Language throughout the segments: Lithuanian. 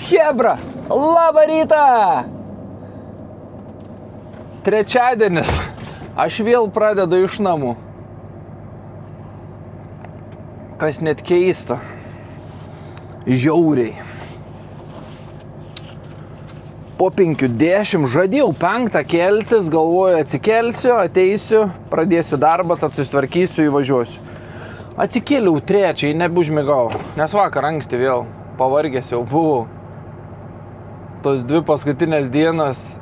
Chebra, labą rytą! Trečiadienis. Aš vėl pradedu iš namų. Kas net keista. Žiauriai. Po 5:10 žadėjau 5 keltis, galvoju atsikelsiu, ateisiu, pradėsiu darbą, tad susitvarkysiu, įvažiuosiu. Atsikėliau 3, nebužmigau, nes vakar anksti vėl pavargęs jau buvau. Tos 2 paskutinės dienos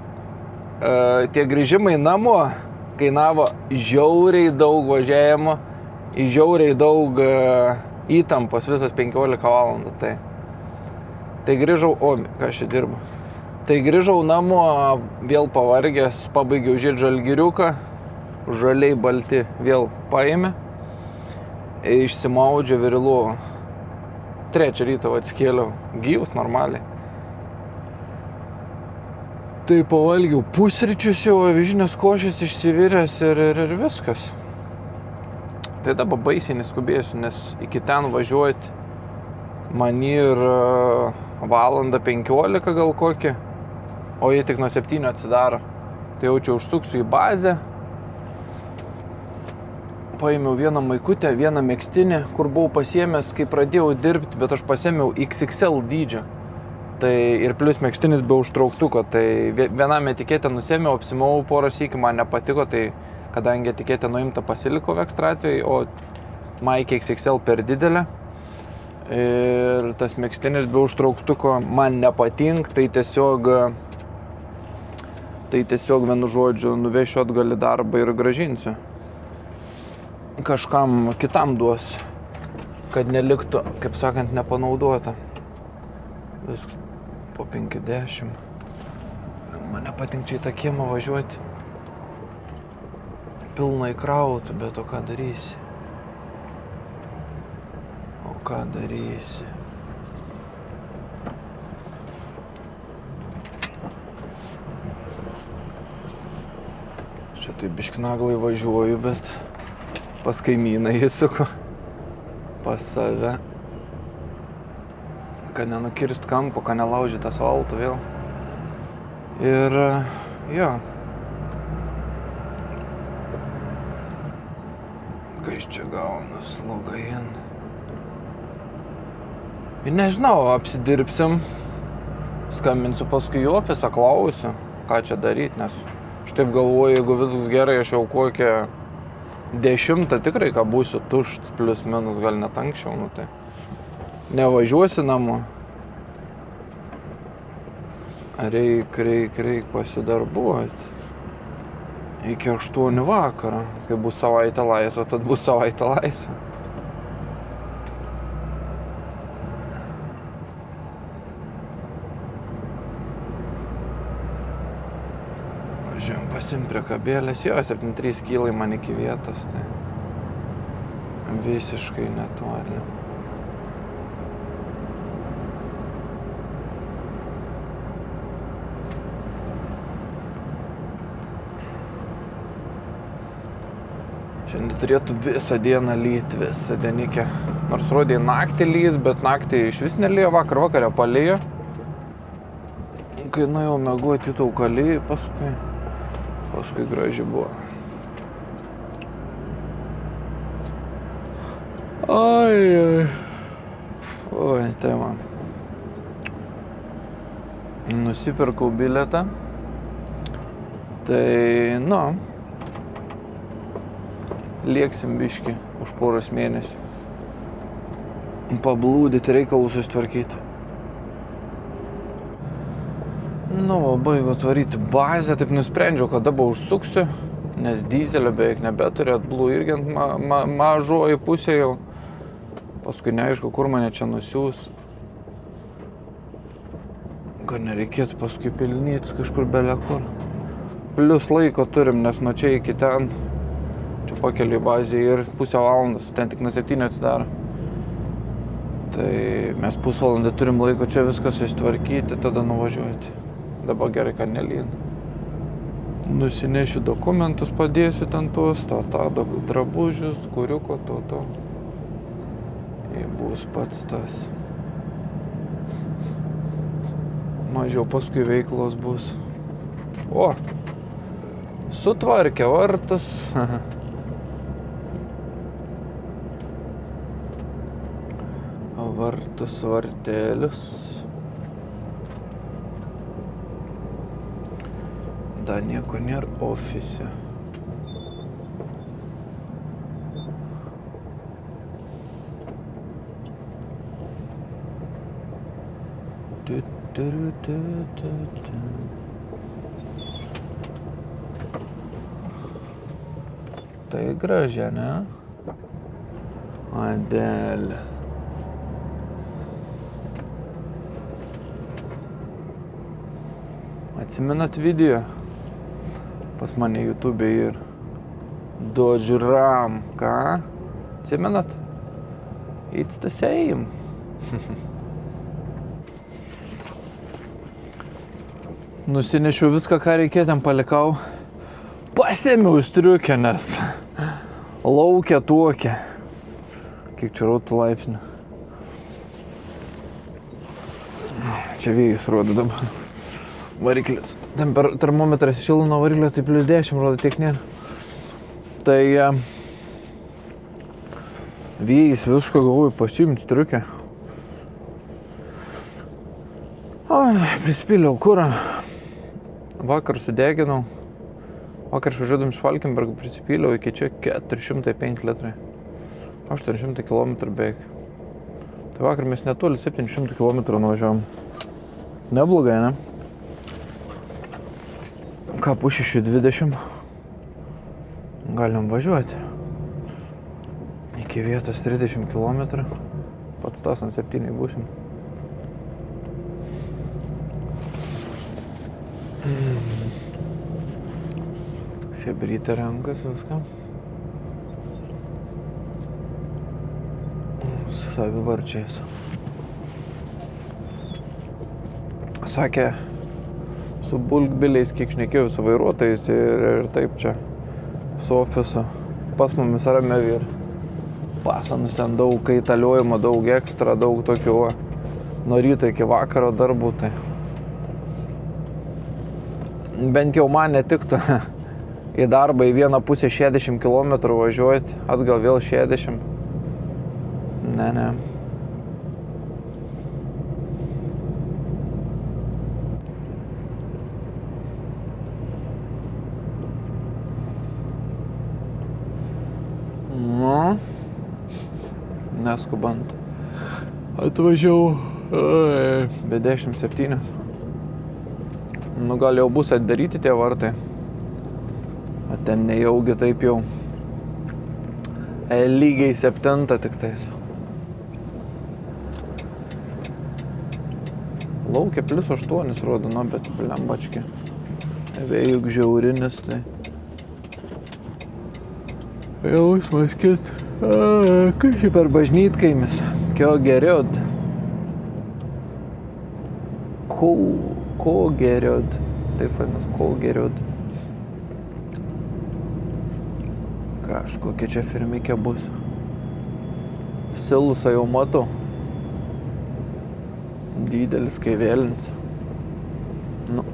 tie grįžimai namo kainavo žiauriai daug važiavimo, žiauriai daug įtampos, visas 15 valandų. Tai grįžau, ką aš čia dirbu. Tai grįžau namo, vėl pavargęs, pabaigiau žiūrėti žalgiriuką, žaliai balti vėl paėmė, išsimaudžiau virilu. 3 ryto atsikėliau, gyvus normaliai. Tai pavalgiau pusryčius jau, avižinės košės išsiviręs ir viskas. Tai dabar baisiai neskubėsiu, nes iki ten važiuoti man ir valandą 15 gal kokį, o jie tik nuo 7 atsidaro. Tai jau čia užsuksiu į bazę. Paėmiau vieną maikutę, vieną megztinį, kur buvau pasiėmęs, kai pradėjau dirbti, bet aš pasiėmiau XXL dydžio. Tai ir plus megztinis be užtrauktuko, tai vienam etiketę nusėmiau, apsimau porą sykių, man nepatiko, tai kadangi etiketė nuimta pasiliko ekstra atveju, o maikė XXL per didelė. Ir tas megztinis be užtrauktuko man nepatink, tai tiesiog vienu žodžiu nuvešiu atgal į darbą ir grąžinsiu. Kažkam kitam duos, kad neliktų, kaip sakant, nepanaudota. Viskas po 5:10. Man nepatink čia į tą kiemą važiuoti. Pilna įkrautų, bet o ką darysi? Čia taip biškinaglai važiuoju, bet pas kaimyną įsuku. Pas save. Kad nenukirst kampo, kad nelaužyt asfaltų vėl. Ir jo. Kas čia gaunas, logain. Ir nežinau, apsidirbsim. Skambinsiu paskui į ofisą, klausiu, ką čia daryti, nes aš taip galvoju, jeigu viskas gerai, aš jau kokią 10 tikrai, ką būsiu tušts, plius minus, gal net anksčiau, tai nevažiuosi namo. Reik pasidarbuoti. Iki 8 vakaro, kai bus savaitė laisva, tad bus savaitė laisva. Važiuojam pasim prie kabėlės, jo, 7-3 kilai man iki vietos, tai visiškai netoli. Šiandien turėtų visą dieną lyt, visą dienikę. Nors rodė naktį lys, bet naktį iš vis nelijo, vakarę palijo. Kai nuėjau mieguoti, jutau kalyj, paskui graži buvo. Oi, tai man. Nusipirkau bilietą. Tai, lieksim biškį už poros mėnesių. Pablūdyti, reikalus susitvarkyti. Baigiau tvaryti bazę, taip nusprendžiau, kada užsuksiu, nes dyzelio beveik nebeturiu, atblų irgi ant mažoji pusė jau. Paskui neaišku, kur mane čia nusiūs. Gal nereikėtų paskui pilnytis kažkur belekur. Plius laiko turim, nes nuo čia iki ten. Čia pakeliu į bazę ir pusę valandos, ten tik nuo 7 atsidaro. Tai mes pusvalandį turim laiko čia viską susitvarkyti, tada nuvažiuoti. Dabar gerai, kad nelyn. Nusinešiu dokumentus, padėsiu ten tuos, drabužius, kuriuko, to. Ir bus pats tas. Mažiau paskui veiklos bus. O, sutvarkė vartus. Vartus, vartelius. Da nieko nėra ofise. Tai gražia, ne? Adelė. Atsimenat video? Pas mane YouTube ir Dodge Ram, ką? Atsimenat? It's the same. Nusinešiau viską, ką reikėjo, ten palikau. Pasėmiau striukę, nes laukia tuokia. Kiek čia rautų laipsnių. Čia vėjus rodo dabar. Variklis. Termometras šildo nuo variklio, tai +10 rodo, tiek nėra. Tai vėjais viską galvoju pasiimti striukę. Prispyliau kurą. Vakar sudeginau. Vakar išvažiuodam iš Falkenbergo prisipyliau iki čia 405 litrai. 800 km beveik. Tai vakar mes netoli 700 km nuvažiavom. Neblogai, ne? Ką, po 6:20 galim važiuoti. Iki vietos 30 km. Pats tas ant 7 būsim. Hebrytė renkas viską. Savivarčiais. Sakė, su bulkbiliais kiek šnekėjau, su vairuotojais ir taip čia, su ofisu. Pas mumis rame vyr. Pasanus ten daug kaitaliojimo, daug ekstra, daug tokių nuo ryto iki vakaro darbų. Tai bent jau man netiktų į darbą į vieną pusę 60 km važiuoti, atgal vėl 60. Ne. Nu, neskubant. Atvažiavau be 17. Nu, gal jau bus atidaryti tie vartai. O ten nejaugi taip jau. Lygiai 7 tik tais. Laukia +8 rodo, nu, bet blembački. Vėjų žiaurinis, tai. Jausmas kit. Kaip šį per bažnytkaimis. Kio geriod. Ko geriod. Taip vadinasi, ko geriod. Kažkokia čia firmikė bus. Silusą jau matau. Didelis kai vėlins. Nu.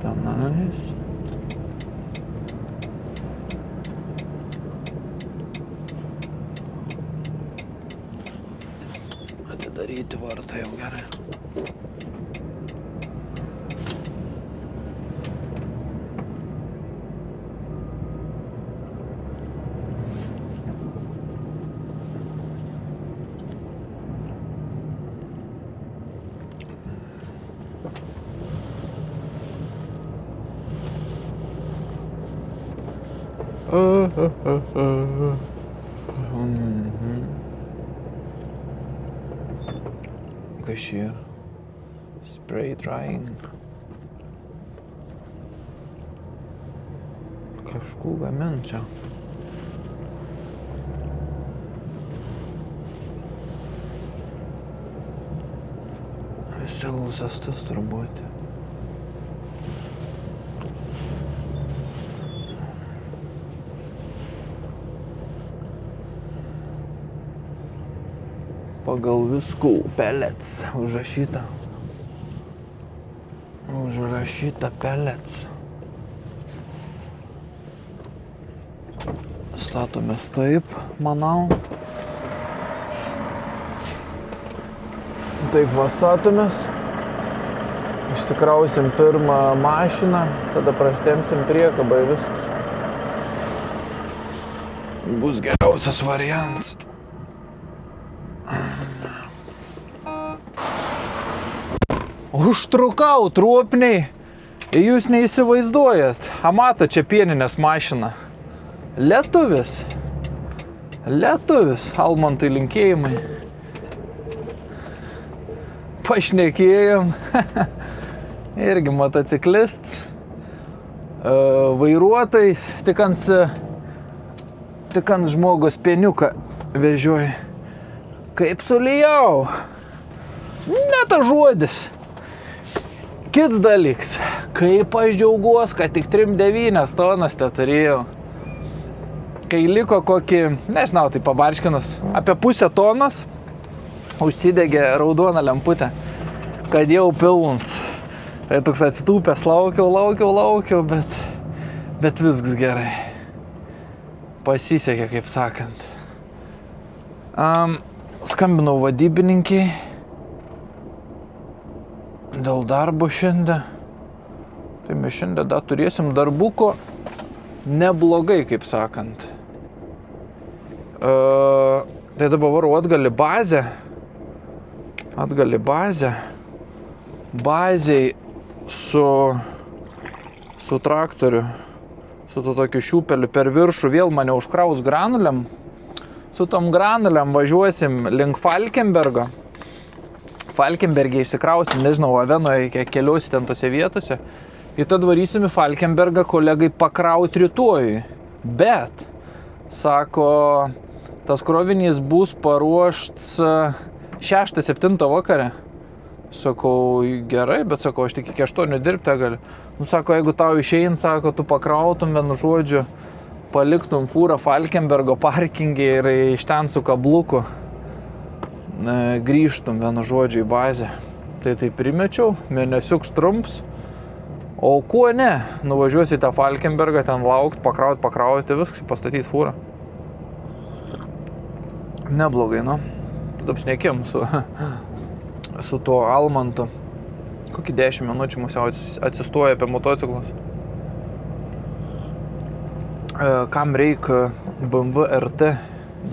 Tenais. Atidaryti vartą jau gerai. Kas čia? Spray drying. Kažkų gaminčia. Silusas tas turbūt. Pagal viskų pellets užrašyta. Užrašyta pellets. Statomės taip, manau. Taip va statomės. Išsikrausim pirmą mašiną, tada prastėmsim priekabą ir viskas. Bus geriausias variantas. Užtrukau truopniai. Jūs neįsivaizduojat. Amato čia pieninės mašina. Lietuvis. Lietuvis. Almantui linkėjimai. Pašnekėjom. Irgi motociklists. Vairuotojais. Tik ant žmogus pieniuką vežioja. Kaip sulijau. Ne ta žodis. Kits dalyks. Kaip aš džiauguos, kad tik 3,9 tonas te turėjau. Kai liko kokį, nežinau, tai pabarškinus, apie pusę tonos, užsidegė raudoną lemputę, kad jau pilns. Tai toks atsitūpęs, laukiau, bet viskas gerai. Pasisekė, kaip sakant. Skambinau vadybininkiai dėl darbo šiandien. Tai mes šiandien dar turėsim darbuko neblogai, kaip sakant. Tai dabar varu atgali bazę. Bazėj su traktoriu, su to tokiu šiupeliu per viršų, vėl mane užkraus granuliam. Su tom granuliam važiuosim link Falkenbergo. Falkenbergė išsikrausim, nežinau, Avenoje keliausi ten tose vietose. Ir tad varysim į Falkenbergą kolegai pakraut rytoj. Bet, sako, tas krovinys bus paruošts 6-7 vakare. Sakau, gerai, bet sakau, aš tik iki 8 dirbti galiu. Nu, sako, jeigu tau išein, sako, tu pakrautum, vienu žodžiu, paliktum fūrą Falkenbergo parkingį ir iš ten su kabluku grįžtum, vienu žodžiu, į bazę. Tai primečiau, mėnesiuks trumps. O kuo ne, nuvažiuosi į tą Falkenbergą, ten laukt, pakrauti, viskas, pastatys fūrą. Neblogai, nu. Tada apšnekėm su tuo Almantu. Kokį 10 minučių mūsų atsistoja apie motociklus. Kam reikia BMW RT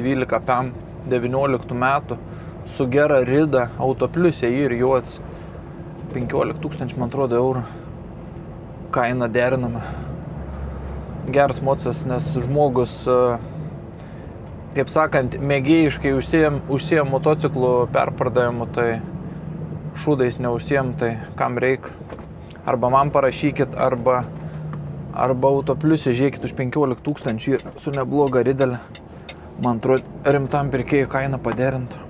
12 PAM 19 metų su gera rida, autopliusė ir juots 15 000, man atrodo, eurų. Kaina derinama. Geras mocas, nes žmogus, kaip sakant, mėgėjiškai užsijam motociklų perpardavimu, tai šūdais neužsijam, tai kam reik. Arba man parašykit, arba autopliusė žiūrėkit už 15 000 ir su nebloga ridelė. Man atrodo, rimtam pirkėjų kainą paderintų.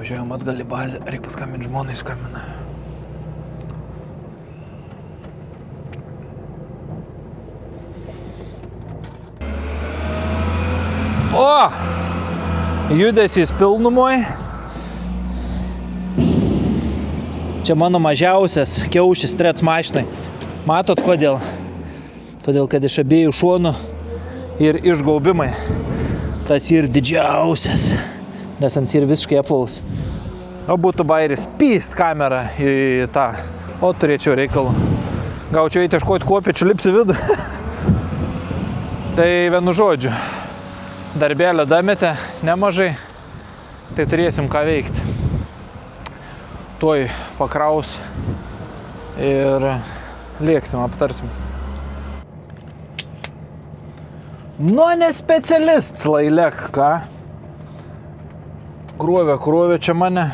Važiuojam atgal į bazę, reikia paskambinti žmonai, skambina. O! Judesys pilnumoj. Čia mano mažiausias kiaušis trets mašinai. Matot kodėl? Todėl, kad iš abiejų šonų ir išgaubimai. Tas ir didžiausias. Nes ant ir visiškai apvalus. O būtų bairis pyst kamerą į tą. O turėčiau reikalų. Gaučiau eiti ieškoti kopėčių, lipti vidų. Tai vienu žodžiu. Darbelio dametė nemažai. Tai turėsim ką veikti. Tuoj pakraus ir lėksim, aptarsim. Nu, ne specialists, lailek, ką? Krovė čia mane.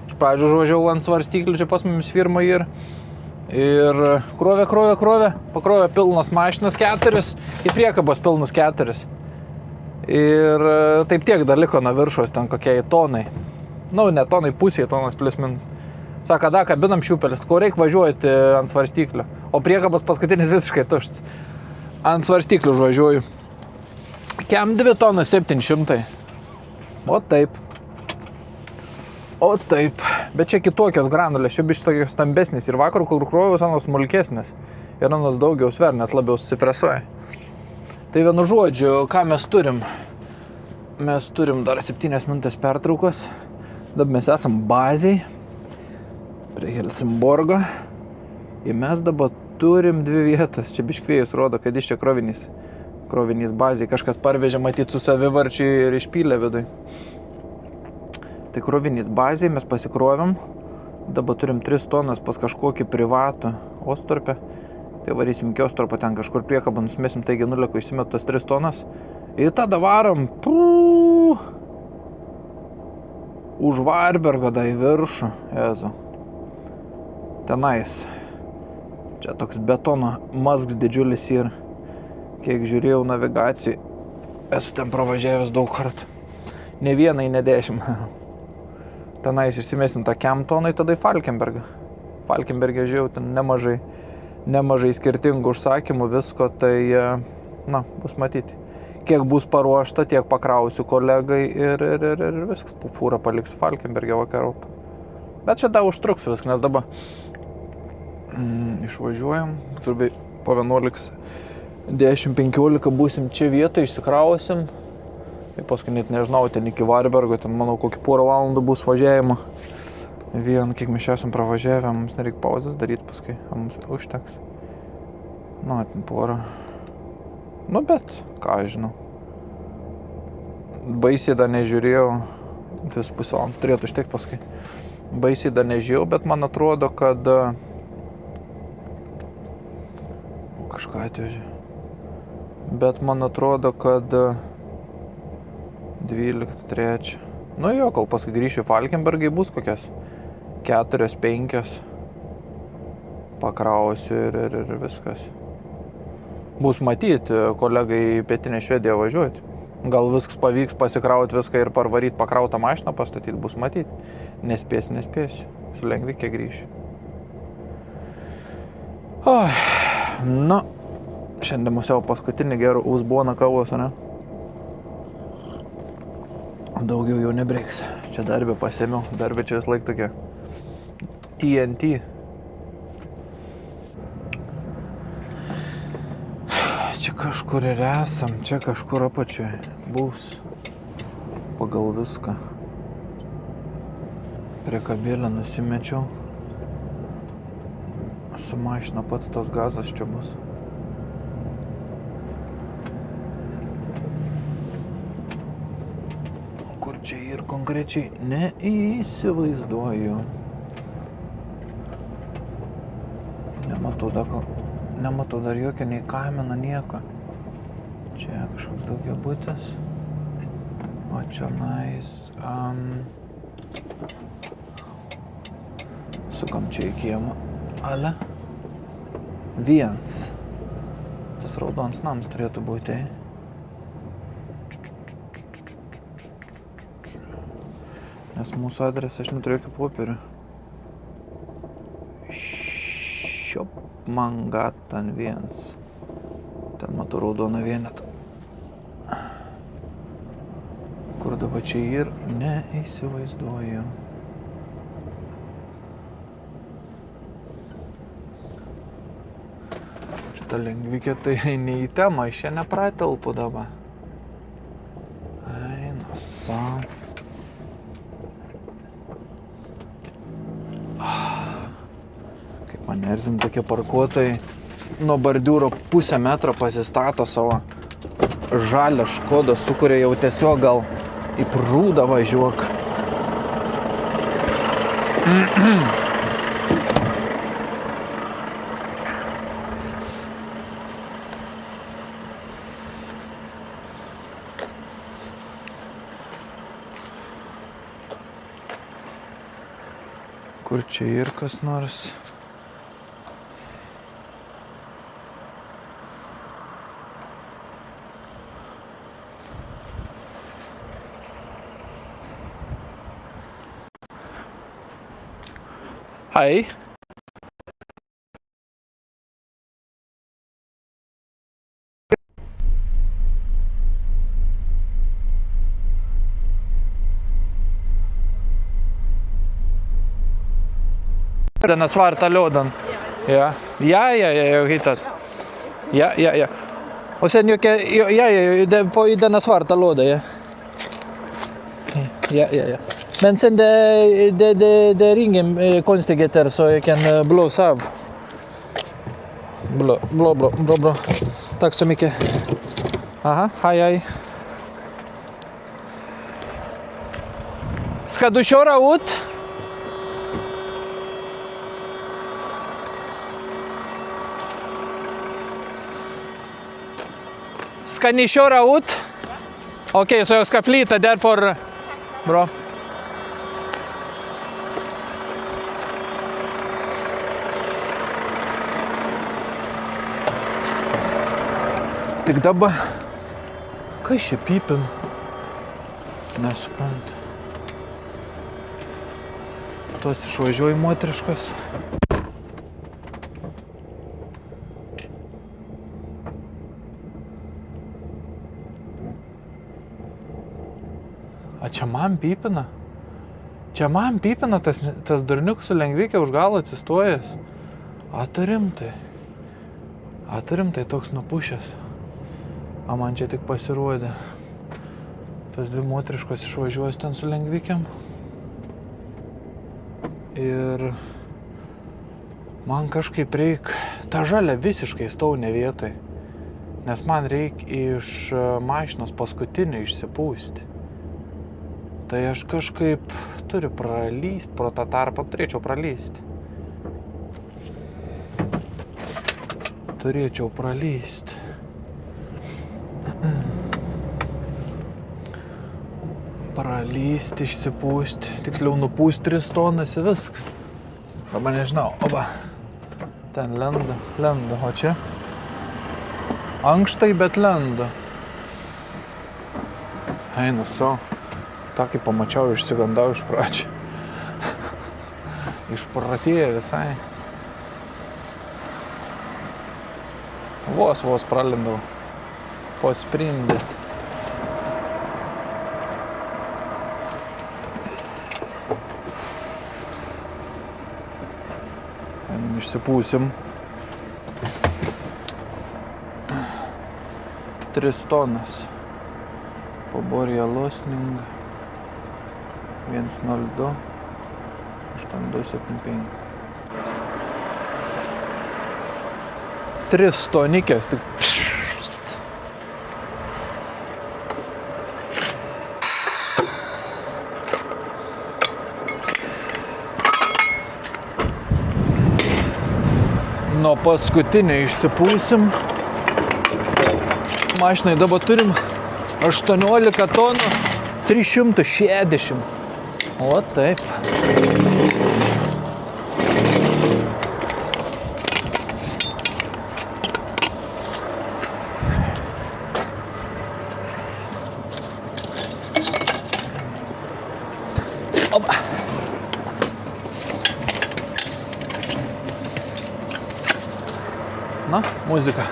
Iš pradžių užvažiavau ant svarstyklių, čia pas mumis firma ir krovė. Pakrovė pilnas mašinas 4, į priekabos pilnas 4. Ir taip tiek dar liko nuo viršos, ten kokie tonai. Nu, ne tonai, pusė tonas plius minus. Sako, da, kabinam šiupelis, ko reikia važiuoti ant svarstyklių. O priekabos paskutinis visiškai tuštas. Ant svarstyklių važiuoju. Kem 2 tonas 700. O taip. O taip. Bet čia kitokios granulės, čia biškai tokios stambesnis. Ir vakar, kur krovius, anos smulkesnis. Ir anos daugiau sver, nes labiau susipresuoja. Tai vienu žodžiu, ką mes turim? Mes turim dar 7 minutės pertraukos. Dabar mes esam bazėj prie Helsingborgo. Ir mes dabar turim 2 vietas. Čia biškvėjus rodo, kad iš čia krovinys. Krovinys bazėj. Kažkas parvežė matyti su savivarčiai ir išpylė vidui. Tai krovinys bazėj, mes pasikrovėm. Dabar turim 3 tonas pas kažkokį privatų Ostorpę. Tai varysim iki Ostorpo, ten kažkur priekabą nusimesim, taigi nuleku įsimetu tas 3 tonas. Ir tada varom už Varbergo į viršų. Jezu. Tenais. Čia toks betono mazgs didžiulis ir kiek žiūrėjau navigacijai, esu ten pravažiavęs daug kartų. Ne vienai, ne 10. Tenais išsimesim tą Kemptoną, tada į Falkenbergą. Falkenbergė žiūrėjau, ten nemažai skirtingų užsakymų, visko, tai, na, bus matyti. Kiek bus paruošta, tiek pakrausiu kolegai ir viskas, fūrą paliksiu Falkenbergė vakarop. Bet čia dar užtruks viskas, nes dabar išvažiuojam, turbūt po 11, 10-15 būsim čia vietą, išsikrausim. Ir paskui net nežinau, ten iki Varbergo, ten manau kokį porą valandų bus važiavimo. Kiek mes esam pravažiavę, mums nereikia pauzės daryti paskui, mums užteks. Nu, ten porą. Nu, bet, ką aš žinau. Baisiai dar nežiūrėjau, 2,5 valandos turėtų užtekti paskui. Baisiai dar nežiūrėjau, bet man atrodo, kad kažką atvežė. Bet man atrodo, kad 12-3. Nu jo, kol paskui grįšiu į Falkenbergai bus kokias 4-5. Pakrausiu ir viskas. Bus matyti, kolegai į Pietinę Švediją važiuoti. Gal viskas pavyks pasikrauti viską ir parvaryti pakrautą mašiną pastatyti, bus matyti. Nespėsiu. Su lengvikė grįšiu. Nu, šiandien musiau paskutinį gerų uzboną kavos, ne? Daugiau jau nebreiks. Čia darbę pasėmiau. Darbė čia vis laik tokia TNT. Čia kažkur ir esam. Čia kažkur apačioje bus. Pagal viską. Prie kabėlę nusimečiau. Su mašina pats tas gazas čia bus. Čia ir konkrečiai neįsivaizduoju. Nematau dar jokio nei kamino, nieko. Čia kažkoks daugiabutis. O čia nais. Sukam čia į kiemą. Ale. 1. Tas raudonas namas turėtų būti. Nes mūsų adresą aš neturiu jokių popierių. Šiopmangatan 1. Ten matau raudoną vienetą. Kur dabar čia ir neįsivaizduoju. Šitą lengvikė tai ne į temą, aš čia nepratelpu dabar. Eina sau. Man erzim tokie parkuotojai nuo bordiūro 0,5 metro pasistato savo žalią Škodą, sukuria jau tiesiog gal į prūdą važiuok. Kur čia ir kas nors? Hei. Den svarta lådan. Ja, hittat. Ja. Och sen i denna svarta låda, ja. Ja. Men sen det är ingen konstigheter så jag kan blåsa av. Bra. Tack så mycket. Aha, hej. Ska du köra ut? Ska ni köra ut? Okej, så jag ska flytta därför. Bra. Tik dabar. Kas čia pypin? Nesuprantu. Tuos išvažiuoju moteriškas. A čia man pypina? Čia man pypina tas durniukas su lengvikė už galą atsistojęs. Rimtai toks nupušęs. A man čia tik pasirodė. Tas dvi moteriškos išvažiuos ten su lengvikiam. Ir man kažkaip reik, ta žalia visiškai stau ne vietai. Nes man reik iš mašinos paskutinį išsipūsti. Tai aš kažkaip turiu pralyst, pro tą tarpą turėčiau pralyst. Pralyst, išsipūst, tiksliau nupūst 3 tonas ir viskas. Dabar nežinau, ten lenda, o čia ankštai, bet lenda. Eina savo, tokį pamačiau, išsigandau iš pradžių. Išpratėjo visai. Vos pralindau, posprindė. Išsipūsim. 3 tonas. Paborija Losning. 102 8275. 3 tonikės, tik nuo paskutinio išsipūsim. Mašinai dabar turim 18 tonų 360. O taip. Na, muzika.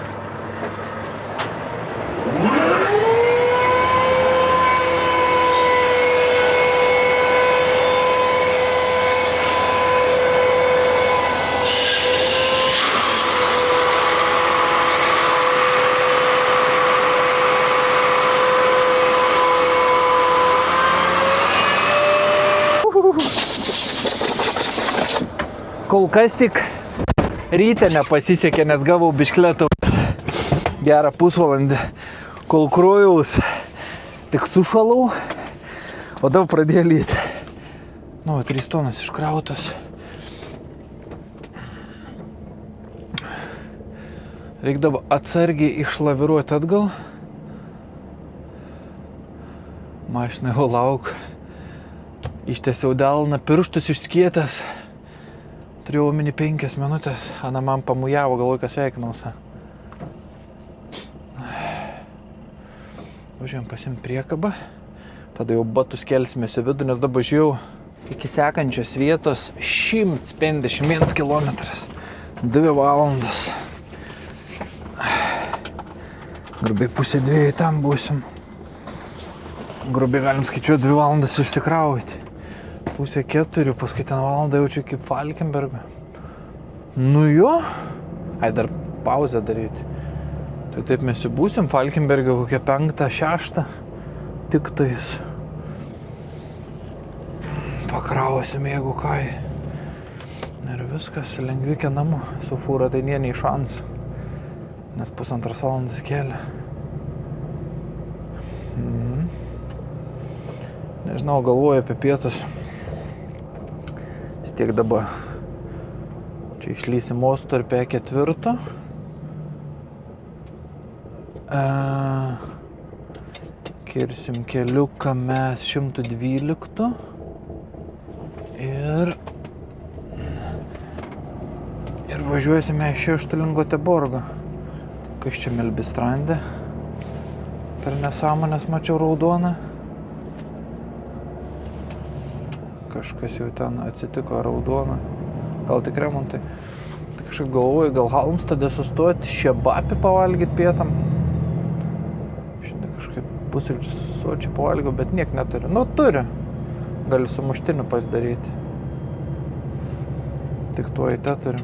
Kol kas tik ryte nepasisekė, nes gavau biškletaus gerą pusvalandį, kol krojaus, tik sušalau, o dabar pradėjo lyti. 3 tonas iškrautas. Reikia dabar atsargiai išlaviruoti atgal. Mašinai jau lauk. Ištiesiau delną, pirštus išskietęs. Turėjau omeny 5 minutės, Ana man pamujavo, galvoju, kas sveikinausi. Važiuojam pasiimti priekabą, tada jau batus kelsimės į vidų, nes dabar žiūrėjau iki sekančios vietos 151 kilometras, 2 valandas. Grubiai 1:30 tam būsim. Grubiai galim skaičiuoti 2 valandas išsikrauti. 3:30, paskui ten valandą jaučiu iki Falkenbergo. Nu jo, dar pauzę daryti. Tai taip mes įbūsim Falkenbergą kokią 5-6, tik tais. Pakrausim, jeigu kai. Ir viskas, lengvikė namo. Su fūra tai nei šansų, nes 1,5 valandas kelią. Nežinau, galvoju apie pietus. Vis tiek dabar. Čia išlysim Ostų ir P4. Kirsim keliuką mes 112. Ir važiuosime iš Šeštų Göteborgo. Kas čia Melbistrande? Per nesąmonės mačiau raudoną. Kažkas jau ten atsitiko raudoną. Gal tik remontai. Tai kažkaip galvoju, gal Halmstade sustoti, Šebapį pavalgyti pietam. Šiandien kažkaip pusryčių sočiai pavalgiau, bet niek neturiu. Nu, turiu. Gali sumuštinių pasidaryti. Tik tuo į te turiu.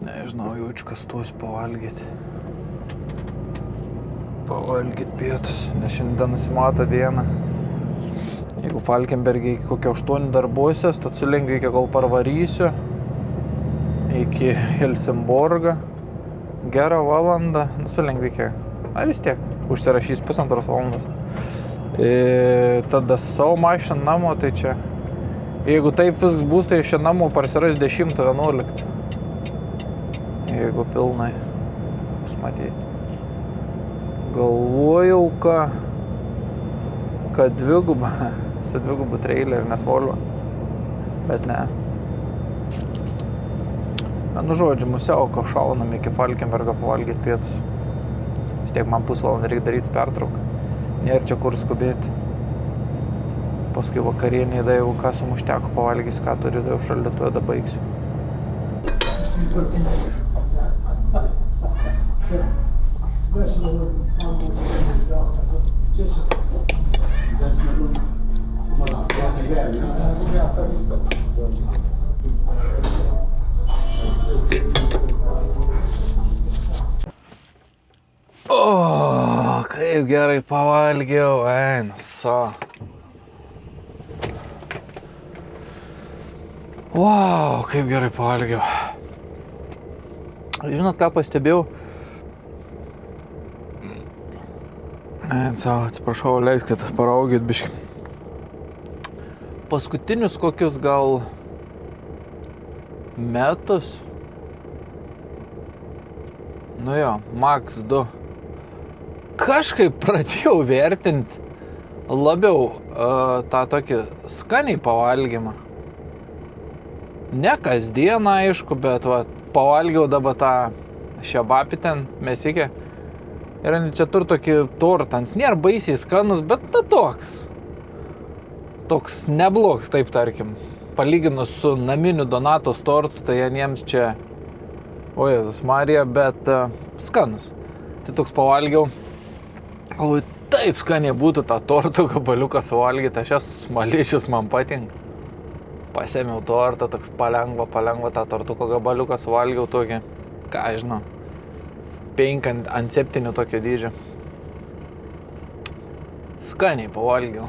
Nežinau, jaučiu, kas tuos pavalgyti. Pavalgyti pietus, nes šiandien nusimata diena. Jeigu Falkenberge iki kokio 8 darbuosies, tad su lengvikia kol parvarysiu iki Helsingborgą. Gerą valandą, su lengvikia. Na vis tiek, užsirašys 1,5 valandos. Tada savo mašiną namo, tai čia. Jeigu taip viskas bus, tai šią namo parsiras 10-11. Jeigu pilnai bus matyti. Galvojau, kad dvigubą, su dvigubu traileriu, nes Volvo. Bet ne. Nu žodžiu, musiauko šaunam iki Falkenbergo pavalgyti pietus. Vis tiek man pusvalandą reikia daryti pertrauką. Nėra čia kur skubėti. Paskui vakarienį da jau ką sumušteko pavalgysiu, ką turiu, da jau šaldytuvę da baigsiu. O, kaip gerai pavalgiau, eina, Wow, kaip gerai pavalgiau. Žinot, ką pastebėjau? Atsiprašau, leiskit paraugyt biškį. Paskutinius kokius gal metus, nu jo, max 2, kažkaip pradėjau vertinti labiau tą tokį skaniai pavalgymą. Ne kasdien, aišku, bet va, pavalgiau dabar tą šebapį ten mesikė. Ir čia turi tokį tortą, jis nėra baisiai skanus, bet toks neblogs, taip tarkim. Palyginus su naminiu Donatos tortu, tai jiems čia, o Jėzus Marija, bet skanus. Tai toks pavalgiau, galvoju, taip skaniai būtų tą tortų gabaliuką suvalgyti, aš jas smališius man patinka. Pasėmiau tortą, toks palengva tą tortuko gabaliuką suvalgiau tokį, ką žinau, 5 ant 7 tokio dydžio. Skaniai pavalgiau.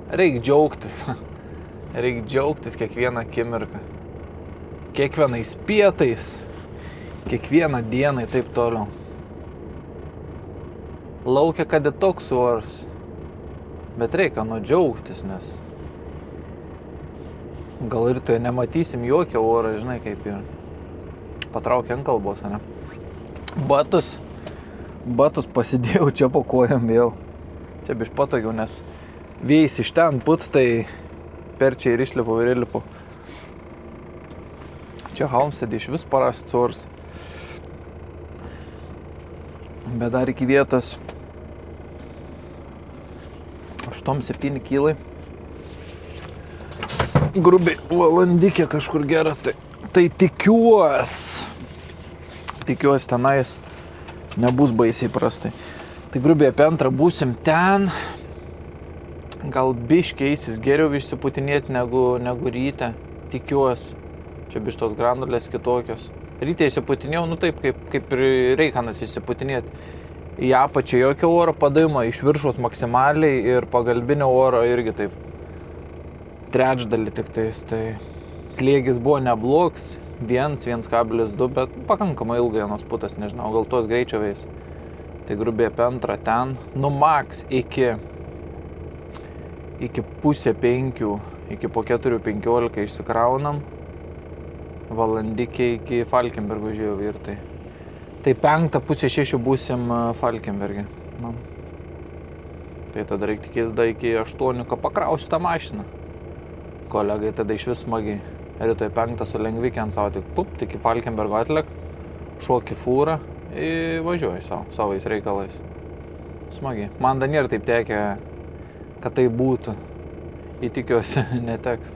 Reik džiaugtis kiekvieną akimirką. Kiekvienais pietais, kiekvieną dieną ir taip toliau. Laukia, kad ir toks oras, bet reikia džiaugtis, nes gal ir tai nematysim jokio orą, žinai, kaip ir patraukia ant kalbos, ne? Batus pasidėjau čia po kojam vėl. Čia biš patogiau, nes vėjas iš ten put, tai per čia ir išlipu. Čia Halmstede iš vis parast sors. Bet dar iki vietos 8-7 kilai. Grubiai valandikė kažkur gera, tai tikiuosi tenais nebus baisiai prastai. Tai grubiai apie 2 būsim ten, Gal biškiai eisis geriau išsiputinėti negu ryte. Tikiuosi. Čia bištos granulės kitokios. Ryte išsiputinėjau, nu taip, kaip ir reikanas išsiputinėti. Į apačią jokio oro padavimo, iš viršaus maksimaliai ir pagalbinio oro irgi taip. Trečdalį tik tais. Tai slėgis buvo neblogs. 1,2, bet pakankamai ilgai vienos putas, nežinau, gal tos greičio veis. Tai grubiai apie antrą ten. Nu, maks iki pusę 5, iki po 4:15 išsikraunam. Valandikiai iki Falkenbergo žiūrėjau ir tai. Tai 5, pusę 6 būsim Falkenberge. Na. Tai tada reikia tikės da iki 8, pakrausiu tą mašiną. Kolegai tada iš vis smagiai. Rytoj 5 su lengvikiant savo tik tik į Falkenbergo atlek, šokį fūrą ir važiuoju savais reikalais. Smagiai. Man dar nėra taip tekę, kad tai būtų. Įtikiuosi, neteks.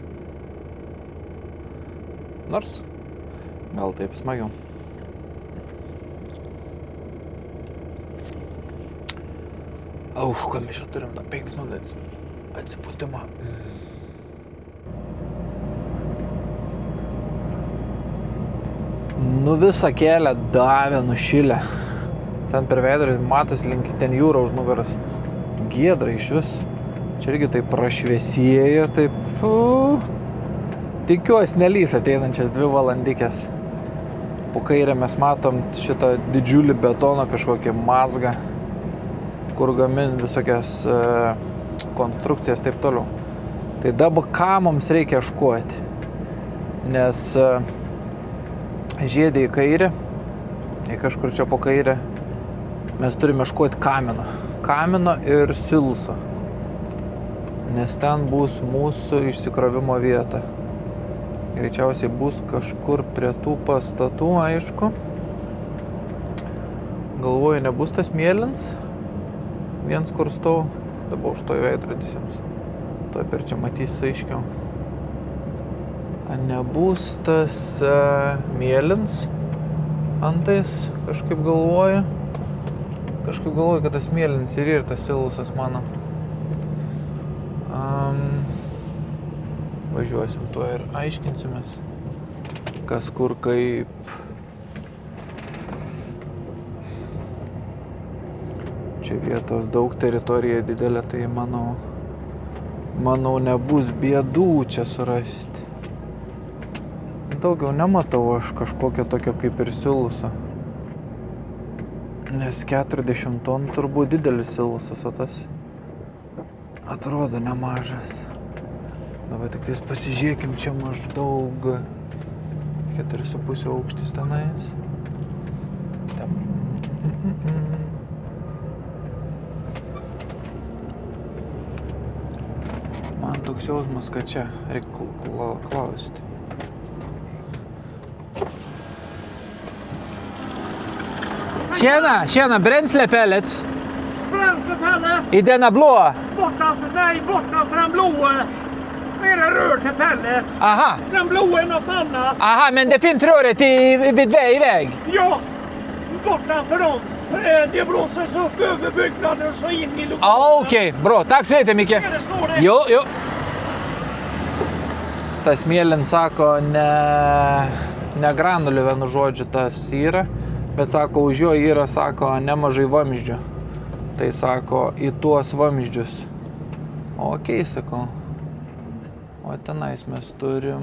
Nors, gal taip smagiau. Ką mes čia turim, 5 minutės atsipūtimą. Nu visą kelią davė nušilę. Ten per veidrodį matosi link ten jūra už nugaras. Giedra iš vis. Čia irgi taip prašviesėjo, taip. Tikiuosi nelys ateinančias 2 valandikės. Po kairę mes matom šitą didžiulį betoną kažkokį mazgą, kur gamin visokias konstrukcijas taip toliau. Tai dabar ką mums reikia ieškoti? Nes žiedė į kairę, į kažkur čia po kairę, mes turime ieškoti kamino ir silso, nes ten bus mūsų išsikrovimo vieta. Greičiausiai bus kažkur prie tų pastatų, aišku. Galvoju, nebus tas mėlyns, viens kur stau, dabar už to veidrodis jums. To per čia matys aiškiau. Nebus tas mėlyns antais, kažkaip galvoju, kad tas mėlyns ir tas silsas mano. Važiuosim tuo ir aiškinsimės, kas kur kaip. Čia vietos daug, teritorija didelė, tai manau nebus bėdų čia surasti. Daugiau nematau aš kažkokio tokio kaip ir siluso. Nes 40 tonų turbūt didelis silusas, o tas atrodo nemažas. Dabar tik tais pasižiūrėkim, čia maždaug 4,5 aukštis tenais. Man toks jausmas, kad čia reikia klausti. Tjena, bränslepellets. Bränslepellets? I denna blåa? Bortanför den blåa. Är det rör till pellet? Aha. Den blåa är något annat. Aha, men det finns röret vid väg? Ja, bortanför dem. Det blåses upp över byggnaden så in i lokalen. Okej. Bra. Tack så mycket, Micke. Är det står det? Jo. Tas mėlyns sako, ne granulių vienu žodžiu tas yra, bet sako, už jo yra, sako, nemažai vamzdžių. Tai sako, į tuos vamzdžius. Okei, sakau. O tenais mes turim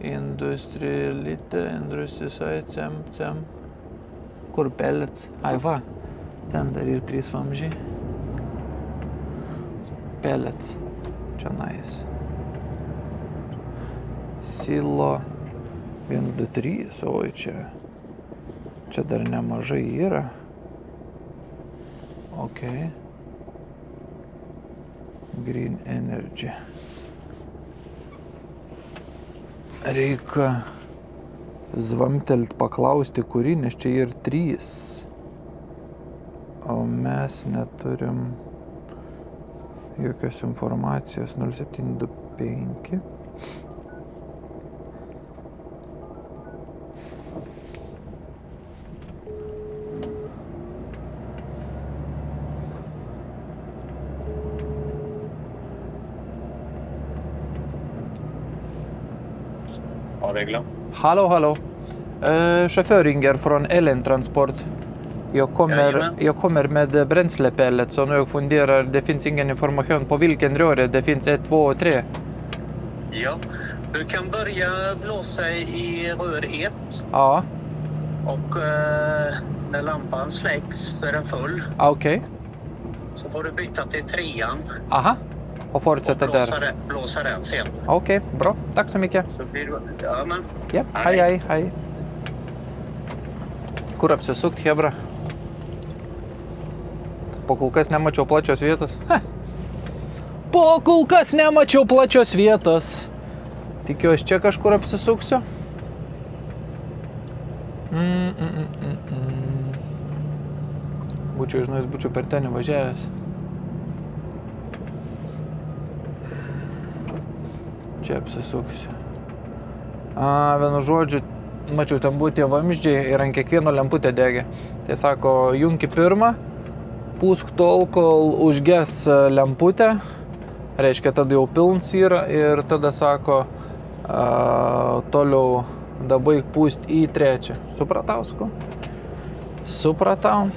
Industrisai, kur pellets? Ai va, ten dar ir 3 vamzdžiai. Pellets, čia nais. Silo 1, 2, 3, oi čia dar nemažai yra. Ok. Green Energy. Reikia zvamtelt paklausti, kurį, nes čia ir 3. O mes neturim jokios informacijos. 0725. Ja, det är glömt. Hallå. Chaufför ringer från Ellen Transport. Jag kommer med bränslepellet, så nu jag funderar, det finns ingen information på vilken röre det finns 1, 2 och 3. Ja, du kan börja blåsa i rör 1 Ja, och när lampan släcks så är den full. okej. Så får du byta till 3:an Aha, och och fortsätta där. blåsa den sen. Okej, bra. Tack så mycket. Så blir du... Ja, men... Ja, hej. Kur apsisukt, hebra? Po kol kas nemačiau plačios vietos. Po kol kas nemačiau plačios vietos. Tikiuosi čia kažkur apsisuksiu. Būčiau per ten važiavęs. Čia apsisuksiu. Vienu žodžiu, mačiau, ten buvo tie vamzdžiai ir ant kiekvieno lemputė degė. Tai sako, junki pirmą, pūsk tol, kol užges lemputė, reiškia, tada jau pilns yra ir tada sako, toliau dabaig pūst į 3. Supratau, sakau? Supratau.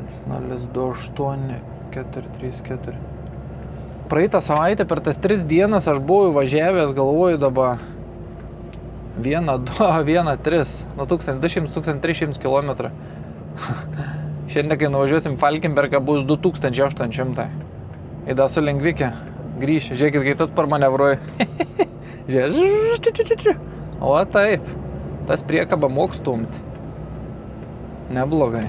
Snalis 28 434. Praeitą savaitę per tas 3 dienas aš buvau važiavęs, galvoju dabar 1, 2, 1, 3, nuo 1200-1300 km. Šiandien, kai nuvažiuosim Falkenbergą, bus 2800. Ir dar su lengvikė grįšiu. Žiūrėkit, kai tas parmanevruoja. Žiūrėk. O taip, tas priekabą mok stumti. Neblogai.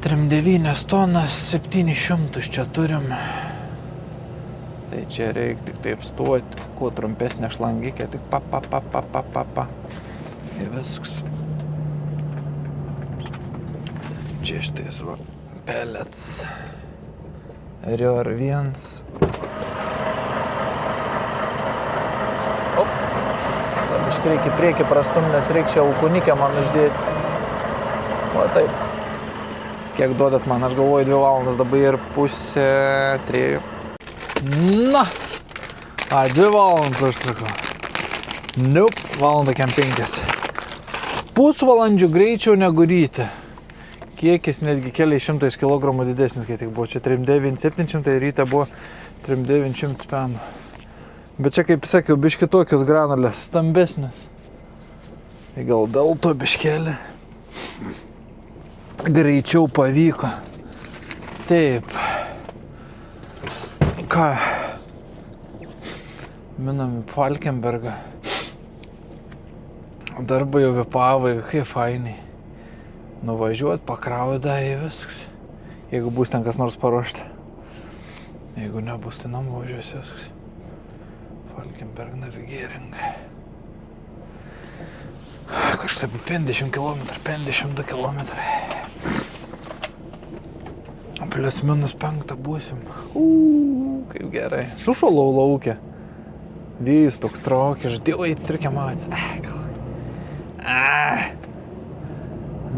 Trim 9 tonas 700 čia turim. Tai čia reikia tik taip stoti, kuo trumpesnė šlangikė, tik pa. Ir viskas. Čia štais va, pellets. Rör 1. Biškai reikia priekį prastum, nes reikia čia alkunikę man uždėti. O taip. Kiek duodat man? Aš galvoju 2 valandas, dabar ir pusė 3. Na! 2 valandas aš sakau. Nope, valanda kem 5. Pusvalandžių greičiau negu ryte. Kiekis netgi keliais 100 kg didesnis, kai tik buvo. Čia 39700, ryte buvo 3900 penų. Bet čia, kaip sakiau, biški tokios granulės, stambesnės. Gal dėl to biškelį greičiau pavyko. Taip. Ką? Minam į Falkenbergą. Darbai jau vipavai, kaip fainiai. Nuvažiuot, pakrauda į viskas. Jeigu bus ten kas nors paruošta. Jeigu nebus, tai namų važiuosi viskas. Falkenberg Navigering. Kažkas apie 50 km, 52 km. Plius minus 5 būsim. Kaip gerai. Sušalau laukia. Vėjas toks traukia, žadėjau eit striukę mats.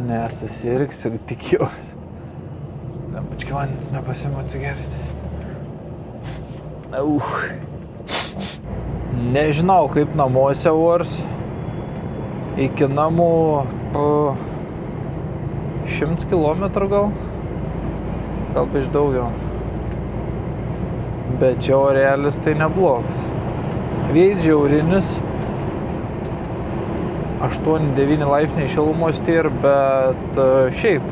Nesusirksiu, tikiuosi. Dabački vandens nepasimu atsigerti. Nežinau, kaip namuose vors. Iki namų 100 km gal. Gal biš daugiau. Bet čia orelis tai neblogas. Vėjas žiaurinis. 8-9 laipsniai šilumos tyr, bet šiaip.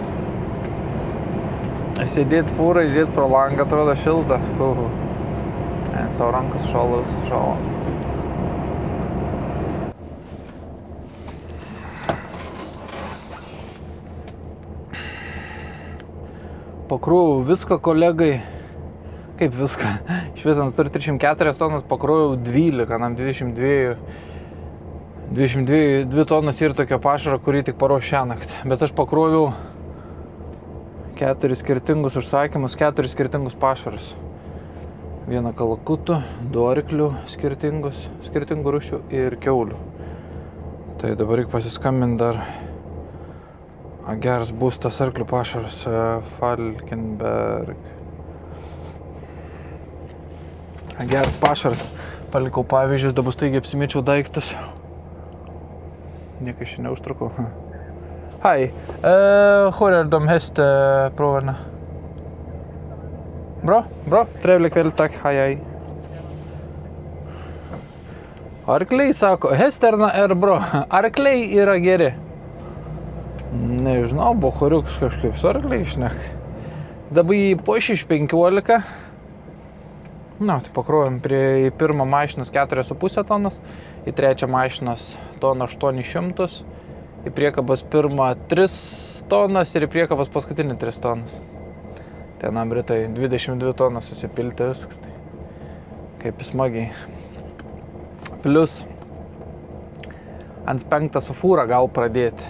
Sėdėt fūrai, žiūrėt pro langą, atrodo šilta. Savo rankas šalas šalo. Pakrovau viską kolegai. Kaip viską. Iš visans turi 304 tonas, pakroviau 12, nam 22 tonas ir tokio pašaro, kurį tik paruoš šią naktį. Bet aš pakroviau 4 skirtingus užsakymus, 4 skirtingus pašarus. Vieną kalakutų, 2 arklių skirtingų rūšių ir kiaulių. Tai dabar reikia pasiskambinti dar. Geras bus tas arklių pašaras, Falkenberg. Geras pašaras. Palikau pavyzdžius, dabar staigiai apsimėčiau daiktus. Niekas šiandien neužtrukau. Hej, hvor är de hästproverna? Bra, trevlig kväll, tack, hej. Arkliai sako, hesterna yra bra, arkliai yra geri. Nežinau, bohoriuks kažkaip su arkliai išnek. Dabar jį pošį iš 15. Na, tai pakrovėm į pirmą mašinos 4,5 tonos, į trečią mašinos toną 800, į priekabas pirmą 3 tonas ir į priekabas paskutinį 3 tonas. Tenam Britai 22 tonas susipilti viskas, tai kaip smagiai. Plius ant 5 su fūra gal pradėti.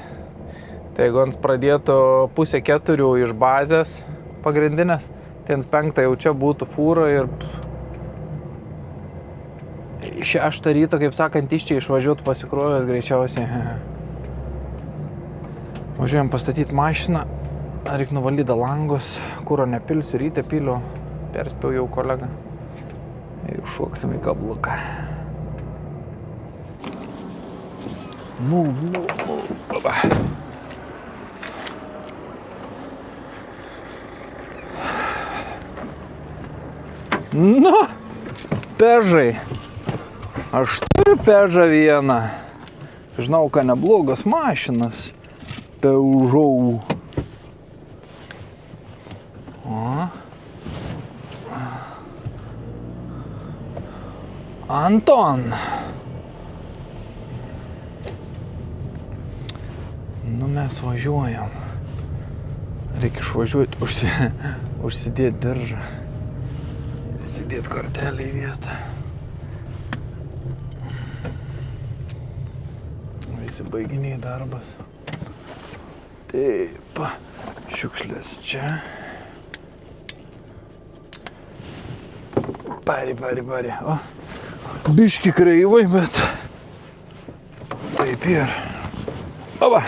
Tai jeigu ant pradėtų 3:30 iš bazės pagrindinės, tai ant 5 jau čia būtų fūra ir 6 ryto, kaip sakant, iš čia išvažiuotų pasikrovęs greičiausiai. Važiuojam pastatyti mašiną, reikia nuvalyti langus, kuro nepilsiu, ryte piliu, perspėjau jau kolegą. Jau šoksim į kabluką. Move. Nu, pežai. Aš turiu pežą vieną. Žinau, ką neblogas mašinas. Peugeot. Anton. Nu, mes važiuojam. Reikia išvažiuoti, užsidėti diržą. Įsidėti kortelę į vietą. Visi baiginiai darbas. Taip, šiukšlės čia. Pari. O, biški kreivai, bet taip ir. Oba.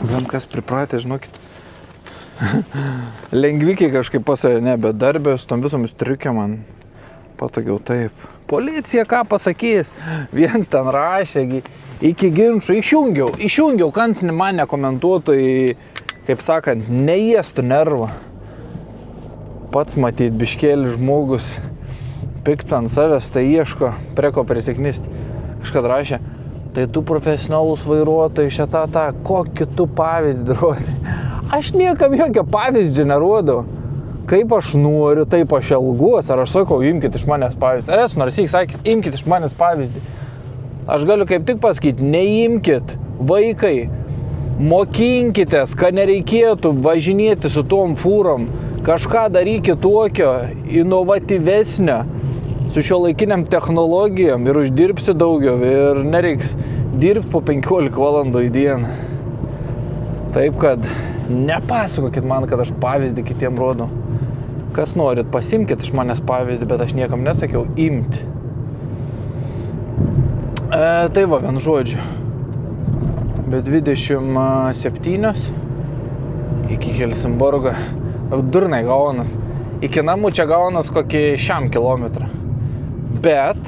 Vien kas pripratė, žinokit. Lengvikiai kažkaip pasavė, ne, bet darbė su tom visomis triukiam man patogiau taip. Policija ką pasakys? Viens ten rašė, iki ginčų išjungiau, kancinį man nekomentuotų į, kaip sakant, neėstų nervą. Pats matyt, biškėlis žmogus, pikts ant savęs, tai ieško, prie ko prisiknisti. Kažkad rašė, tai tu profesionalus vairuotojai šitą, kokį tu pavyzdį rodai. Aš niekam jokio pavyzdžio nerodau. Kaip aš noriu, taip aš elguos. Ar aš sakau, imkit iš manęs pavyzdį. Ar esu nors sakys, imkit iš manęs pavyzdį. Aš galiu kaip tik pasakyti, neimkit, vaikai. Mokinkitės, kad nereikėtų važinėti su tom fūrom. Kažką darykit tokio, inovatyvesnio, su šiuolaikiniam technologijom ir uždirbsi daugiau ir nereiks dirbti po 15 valandų į dieną. Taip kad nepasakokit man, kad aš pavyzdį kitiem rodau. Kas norit, pasimkit iš manęs pavyzdį, bet aš niekam nesakiau imti. Tai va, vien žodžiu. Be 27 iki Helsingborgo. Durnai gaunas. Iki namų čia gaunas kokį 100 kilometrą. Bet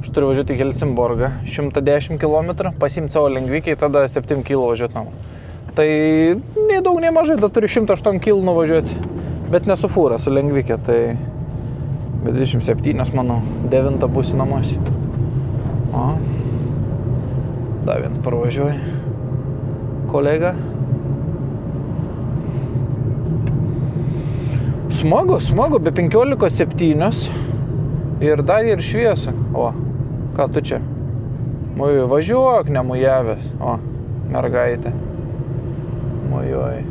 aš turiu važiuoti į Helsingborgą 110 km, pasimti savo lengvikiai, tada 7 km važiuoti namo. Tai nei daug, nei mažai, da turiu 108 km nuvažiuoti, bet nesu fūra, su lengvikė, tai be 27, manau, 9 būsiu namuose. O, dar vienas parvažiuoja. Kolega. Smagu, be 15:07 ir dar ir šviesa. O, ką tu čia? Važiuok, nemujavęs. O, mergaitė. Mojoj.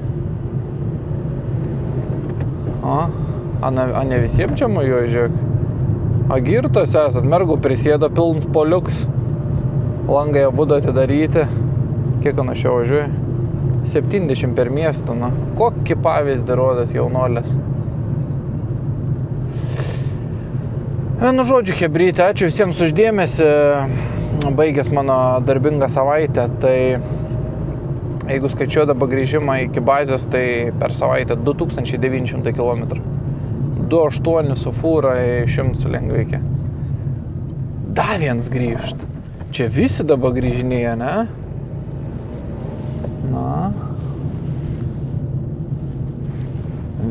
A ne visiems čia mojuoja, žiūrėk. A girtas esat, mergų prisėdo pilns poliuks. Langai abudu atidaryti. Kiek anksčiau važiuoja? 70 per miestą, nu. Kokį pavyzdį rodat jaunolės? Vienu žodžiu, chebrytė, ačiū visiems už dėmesį. Baigęs mano darbingą savaitę, tai jeigu skaičiuodama grįžimą iki bazės, tai per savaitę 2900 km. 2,8 su fūra, 100 su lengvaikia. Da viens grįžt. Čia visi dabar grįžinėja, ne? Na.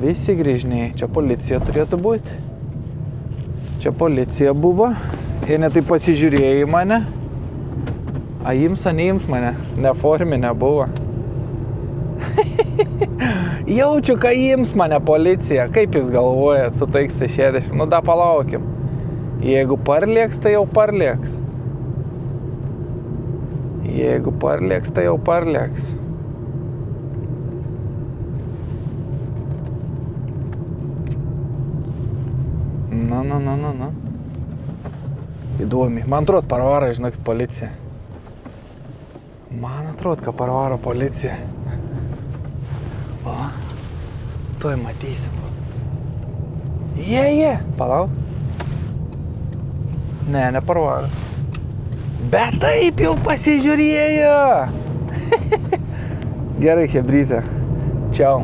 Visi grįžinėja. Čia policija turėtų būti. Čia policija buvo. Jie netai pasižiūrėjo į mane. A ims, a neims mane. Neforminė buvo. Jaučiu, kai ims mane policija. Kaip jūs galvojat su tais 60? Nu da palaukim. Jeigu parlieks, tai jau parlieks. Jeigu parlieks, tai jau parlieks. Na. Įdomi. Man atrodo, parvaro, žinokit, policija. Man atrodo, kad parvaro policija. O, tuoj matysim. Jie. Palauk. Ne, neparvaro. Bet taip jau pasižiūrėjo. Gerai, chebrytė. Čiau.